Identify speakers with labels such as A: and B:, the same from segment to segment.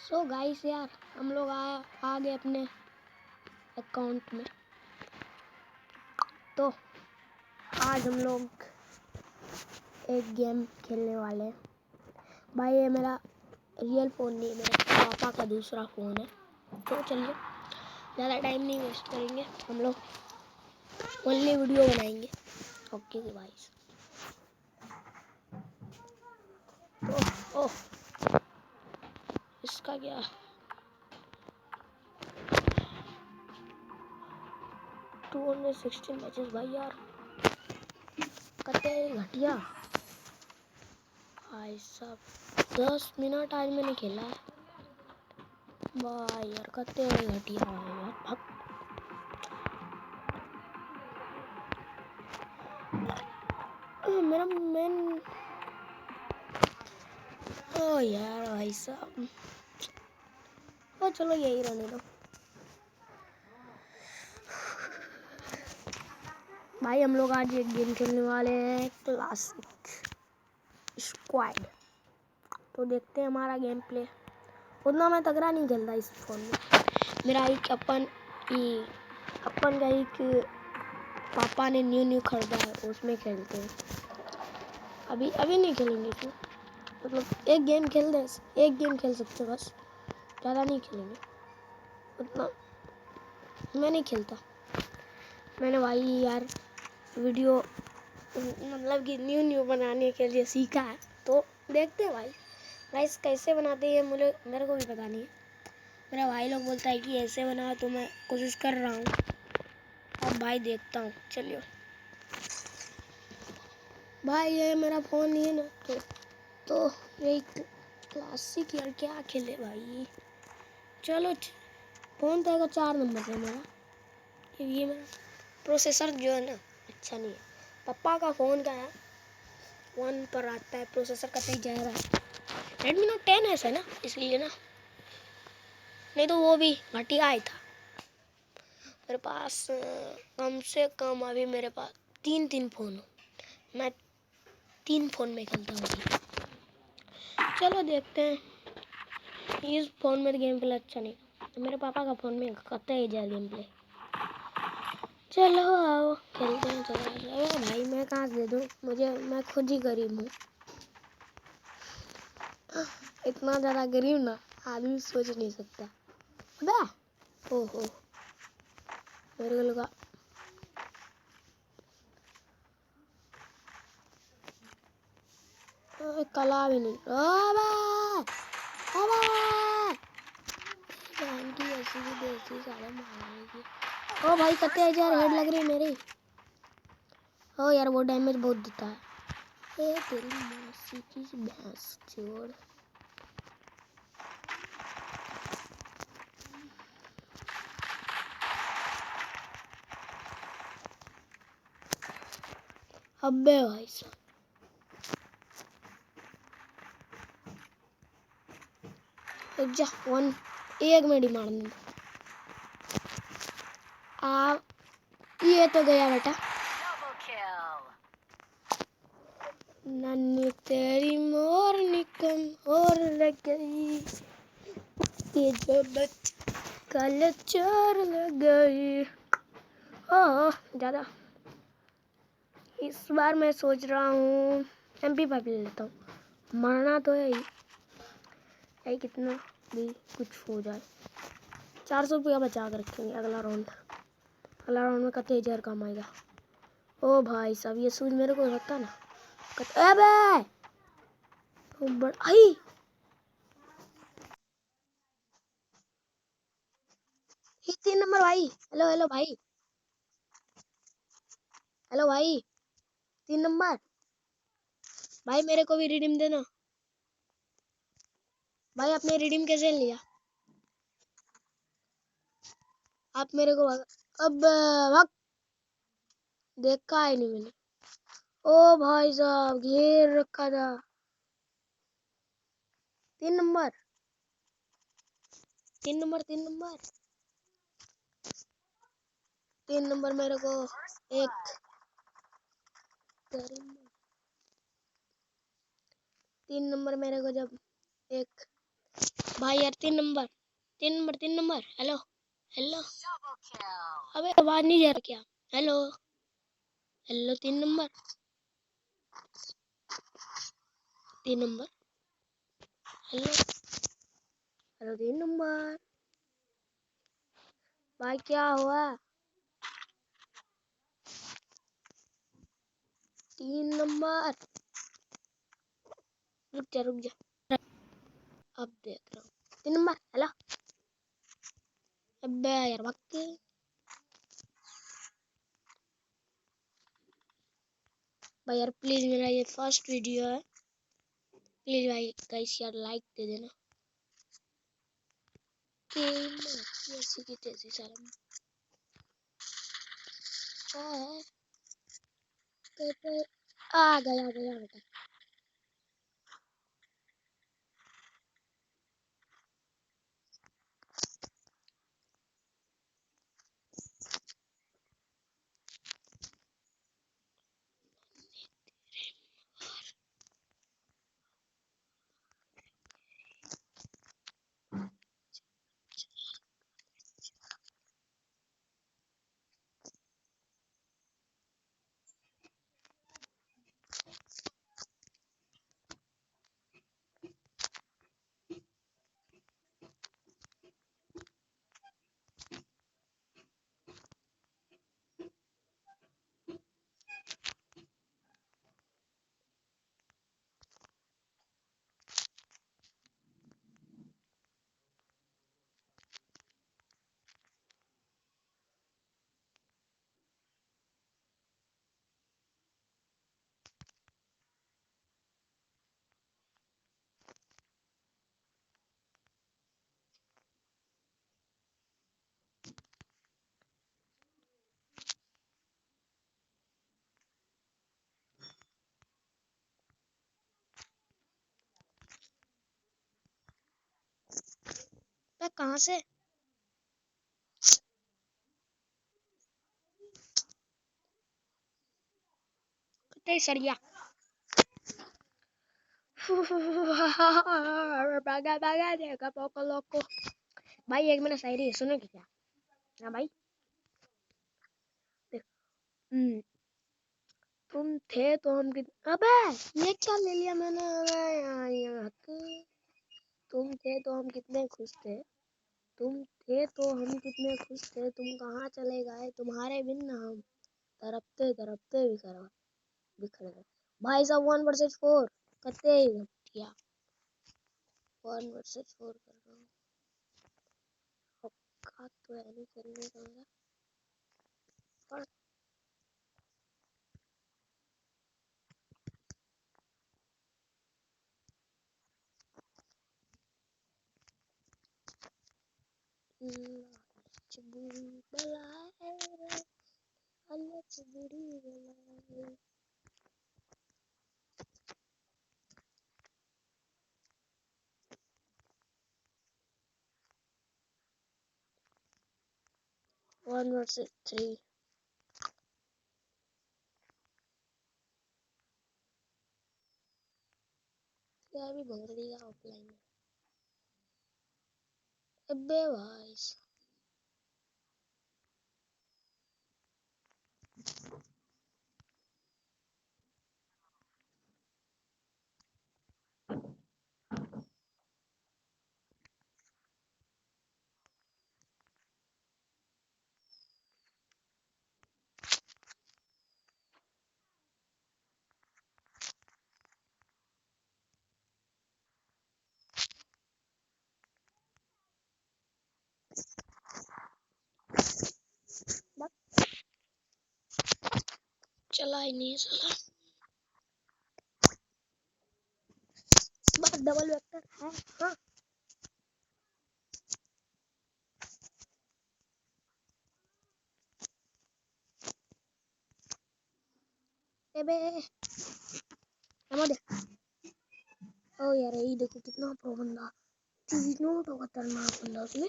A: So guys यार हम लोग आ गए अपने अकाउंट में। तो आज हम लोग एक गेम खेलने वाले हैं। भाई ये मेरा रियल फ़ोन नहीं है, मेरे पापा का दूसरा फ़ोन है। तो चलिए ज़्यादा टाइम नहीं वेस्ट करेंगे, हम लोग ओनली वीडियो बनाएंगे। Okay guys. तो ओह इसका क्या 216 मैचेस भाई यार कते घटिया। भाई साहब 10 मिनट आज मैंने खेला है भाई यार कते घटिया है यार। भग मेरा मेन ओ यार भाई साहब ओ चलो यही रहने दो। भाई हम लोग आज एक गेम खेलने वाले हैं क्लासिक स्क्वाड। तो देखते हैं हमारा गेम प्ले। उतना मैं तगड़ा नहीं खेलता इस फोन में। मेरा एक अपन का एक पापा ने न्यू खरीदा है, उसमें खेलते हैं। अभी नहीं खेलेंगे इसमें, मतलब एक गेम खेल सकते हैं बस, ज़्यादा नहीं खेलेंगे। उतना मैं नहीं खेलता। मैंने भाई यार वीडियो मतलब कि न्यू बनाने के लिए सीखा है, तो देखते हैं भाई गाइस कैसे बनाते हैं। मेरे को भी पता नहीं है। मेरा भाई लोग बोलता है कि ऐसे बनाओ, तो मैं कोशिश कर रहा हूँ। अब भाई देखता हूँ। चलिए भाई ये मेरा फ़ोन नहीं है ना, तो ये क्लासिक यार क्या खेले भाई। चलो फ़ोन तो है 4 नंबर का मेरा। ये मेरा प्रोसेसर जो है ना अच्छा नहीं है। पापा का फ़ोन का है 1 पर आता है, प्रोसेसर का सही जा रहा है। रेडमी नोट 10 ऐसा है ना, इसलिए ना, नहीं तो वो भी घटिया ही था। मेरे पास कम से कम अभी मेरे पास 3 फ़ोन हो। मैं 3 फ़ोन में खेलता हूँ। चलो देखते हैं। इस फ़ोन में गेम प्ले अच्छा नहीं, मेरे पापा का फ़ोन में कतई जा गेम प्ले। चलो आओ खेलते हैं। चलो भाई मैं कहाँ से दे दूँ, मैं खुद ही गरीब हूँ। इतना ज़्यादा गरीब ना आदमी सोच नहीं सकता। अबे ओहो मेरे को लगा कला भी नहीं। ऐसी भी देसी साले मारेगी। ओ भाई कते यार हेड लग रही है मेरी। ओ यार वो डैमेज बहुत देता है। ए तेरी मौसी की भैंस छोड़। अबे भाई साहब जा 1 एक में डिमांड दे। ये तो गया बेटा। नन्ही तेरी मोर निकम और लग गई, ये जो बच कल चोर लग गई। ओह ज़्यादा इस बार मैं सोच रहा हूँ MP5 ले लेता हूँ। मरना तो है ही, कितना भी कुछ हो जाए। 400 रुपया बचा कर रखेंगे अगला राउंड में कते जहर काम आएगा। ओ भाई साहब ये सूझ मेरे को लगता ना अबे तो बड़ा आई। ये 3 नंबर भाई। हेलो भाई, हेलो भाई 3 नंबर भाई, मेरे को भी रिडीम देना भाई। आपने रिडीम कैसे लिया? आप मेरे को अब वक्त देखा ही नहीं मैंने। ओ भाई साहब घेर रखा था। 3 नंबर 3 नंबर 3 नंबर 3 नंबर मेरे को एक 3 नंबर मेरे को जब एक भाई यार 3 नंबर 3 नंबर हेलो हेलो। अबे आवाज नहीं जा रहा क्या? Hello hello 3 number 3 number hello hello 3 number. भाई क्या हुआ? 3 नंबर रुक जा। अब देख रहा हूँ 3 नंबर हेलो। अबे यार वक्त भाई यार प्लीज मेरा ये फर्स्ट वीडियो है, प्लीज भाई गाइस यार लाइक दे देना। ऐसी की तैसी शर्म आ गया बेटा। कहाँ से कितने सड़िया भागा भागा देगा पोको लोको। भाई एक मेरा शायरी सुनो क्या? हाँ भाई देख। तुम थे तो हम अबे ये क्या ले लिया मैंने? तुम थे तो हम कितने खुश थे, तुम थे तो हम कितने खुश थे, तुम कहाँ चले गए तुम्हारे बिन ना हम तरपते तरपते बिखर गए। भाई साहब 1 वर्सेस 4 करते ही घटिया 1 वर्सेस 4 कर रहा हूँ। औकात तो है नहीं करने का मेरा पर 1 वर्सेस 3 क्या भी भर दिया ऑफलाइन में। अबे भाई चला ही नहीं चला बस डबल वेक्टर है। हाँ अबे दे ओ यार ये देखो कितना प्रो बंदा, तीनों तो खतरनाक बंदा उसमें,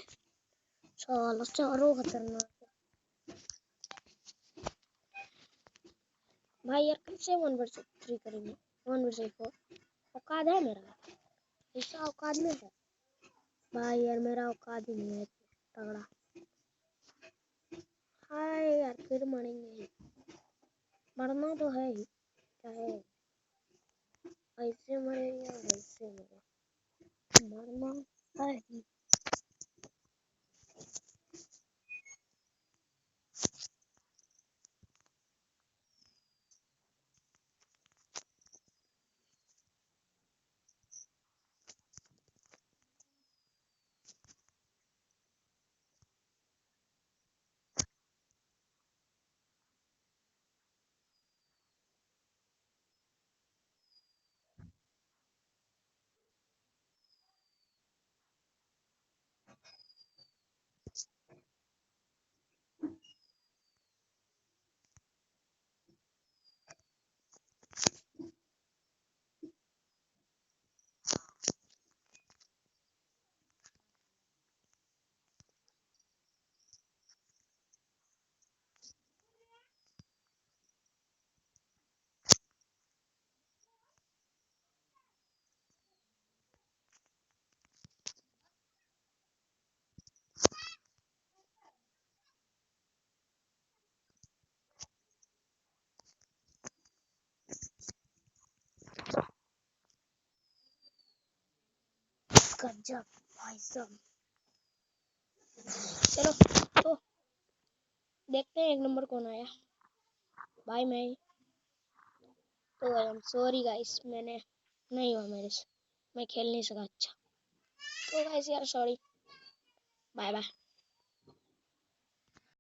A: साला चारों खतरनाक। भाई यार कैसे 1 वर्सेस 3 करेंगे 1 वर्सेस 4? औकात है मेरा, ऐसा औकात में है। भाई यार मेरा औकात ही नहीं है तगड़ा। हाय यार फिर मरेंगे, मरना तो है ही, चाहे ऐसे मरे या वैसे मरे, मरना है ही। गजब भाई साहब। चलो तो देखते हैं एक नंबर कौन आया। भाई मैं ही। तो आई एम सॉरी गाइस, मैंने नहीं हुआ मेरे से, मैं खेल नहीं सका अच्छा। तो गाइस यार सॉरी, बाय बाय।